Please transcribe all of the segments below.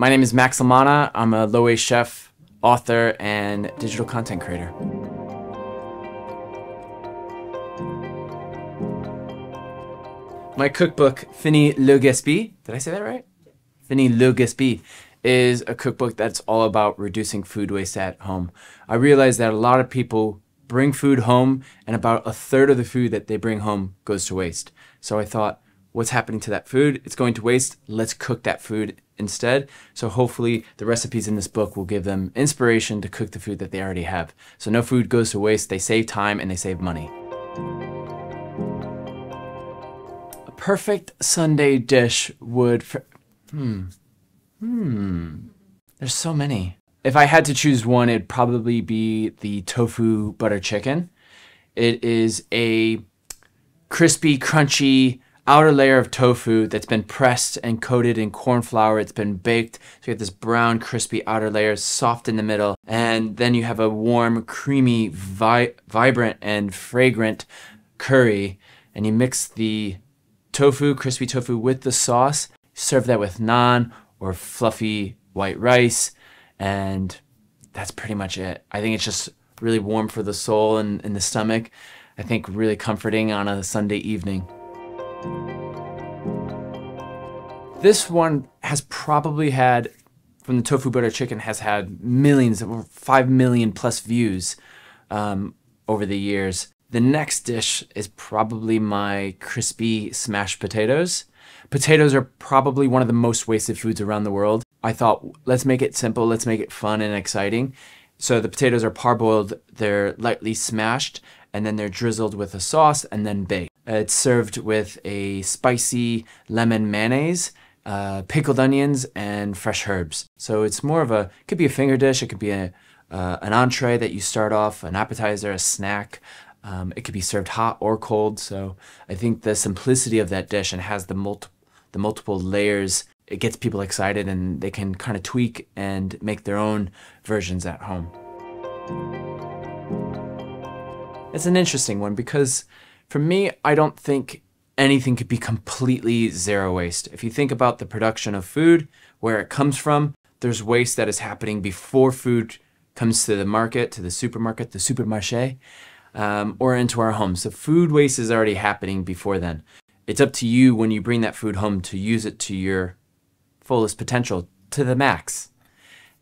My name is Max La Manna. I'm a low-waste chef, author, and digital content creator. My cookbook, Fini le gaspi, did I say that right? Fini le gaspi is a cookbook that's all about reducing food waste at home. I realize that a lot of people bring food home and about a third of the food that they bring home goes to waste. So I thought, what's happening to that food? It's going to waste. Let's cook that food instead. So hopefully the recipes in this book will give them inspiration to cook the food that they already have. So no food goes to waste. They save time and they save money. A perfect Sunday dish would... There's so many. If I had to choose one, it'd probably be the tofu butter chicken. It is a crispy, crunchy outer layer of tofu that's been pressed and coated in corn flour. It's been baked. So you have this brown, crispy outer layer, soft in the middle. And then you have a warm, creamy, vibrant, and fragrant curry. And you mix the tofu, crispy tofu, with the sauce. Serve that with naan or fluffy white rice, and that's pretty much it. I think it's just really warm for the soul and the stomach. I think really comforting on a Sunday evening. This one has probably had, from the tofu butter chicken, has had millions, over 5 million plus views over the years. The next dish is probably my crispy smashed potatoes. Potatoes are probably one of the most wasted foods around the world. I thought, let's make it simple, let's make it fun and exciting. So the potatoes are parboiled, they're lightly smashed, and then they're drizzled with a sauce and then baked. It's served with a spicy lemon mayonnaise, pickled onions, and fresh herbs. So it's more of a, it could be a finger dish, it could be an entree that you start off, an appetizer, a snack. It could be served hot or cold. So I think the simplicity of that dish and has the multiple layers, it gets people excited and they can kind of tweak and make their own versions at home. It's an interesting one because for me, I don't think anything could be completely zero waste. If you think about the production of food, where it comes from, there's waste that is happening before food comes to the market, to the supermarket, the supermarché, or into our homes. So food waste is already happening before then. It's up to you when you bring that food home to use it to your fullest potential, to the max.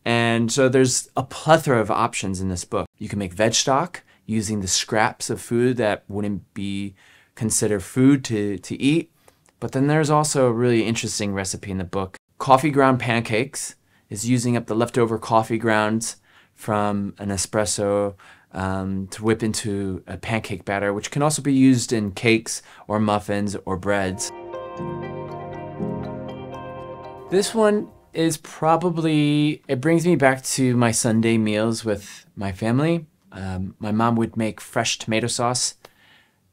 And so there's a plethora of options in this book. You can make veg stock using the scraps of food that wouldn't be considered food to eat. But then there's also a really interesting recipe in the book. Coffee ground pancakes is using up the leftover coffee grounds from an espresso to whip into a pancake batter, which can also be used in cakes or muffins or breads. This one is probably, it brings me back to my Sunday meals with my family. My mom would make fresh tomato sauce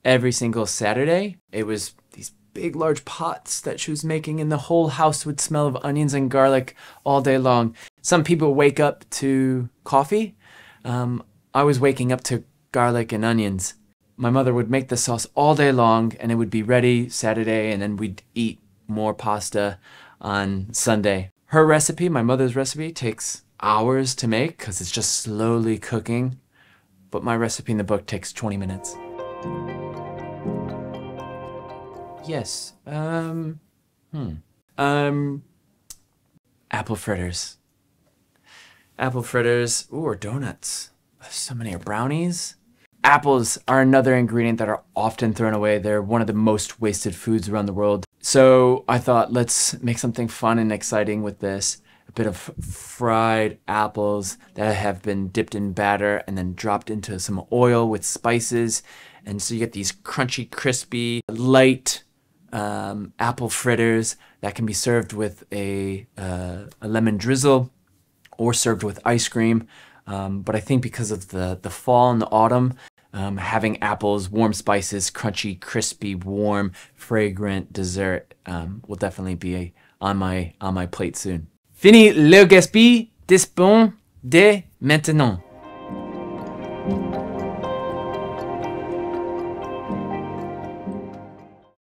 every single Saturday. It was these big, large pots that she was making, and the whole house would smell of onions and garlic all day long. Some people wake up to coffee. I was waking up to garlic and onions. My mother would make the sauce all day long and it would be ready Saturday, and then we'd eat more pasta on Sunday. Her recipe, my mother's recipe, takes hours to make because it's just slowly cooking. But my recipe in the book takes 20 minutes. Yes. Apple fritters. Apple fritters, ooh, or donuts. So many are brownies. Apples are another ingredient that are often thrown away. They're one of the most wasted foods around the world. So I thought, let's make something fun and exciting with this. A bit of fried apples that have been dipped in batter and then dropped into some oil with spices. And so you get these crunchy, crispy, light apple fritters that can be served with a lemon drizzle or served with ice cream. But I think because of the fall and the autumn, having apples, warm spices, crunchy, crispy, warm, fragrant dessert will definitely be on my plate soon. Fini le gaspille, disponible dès maintenant.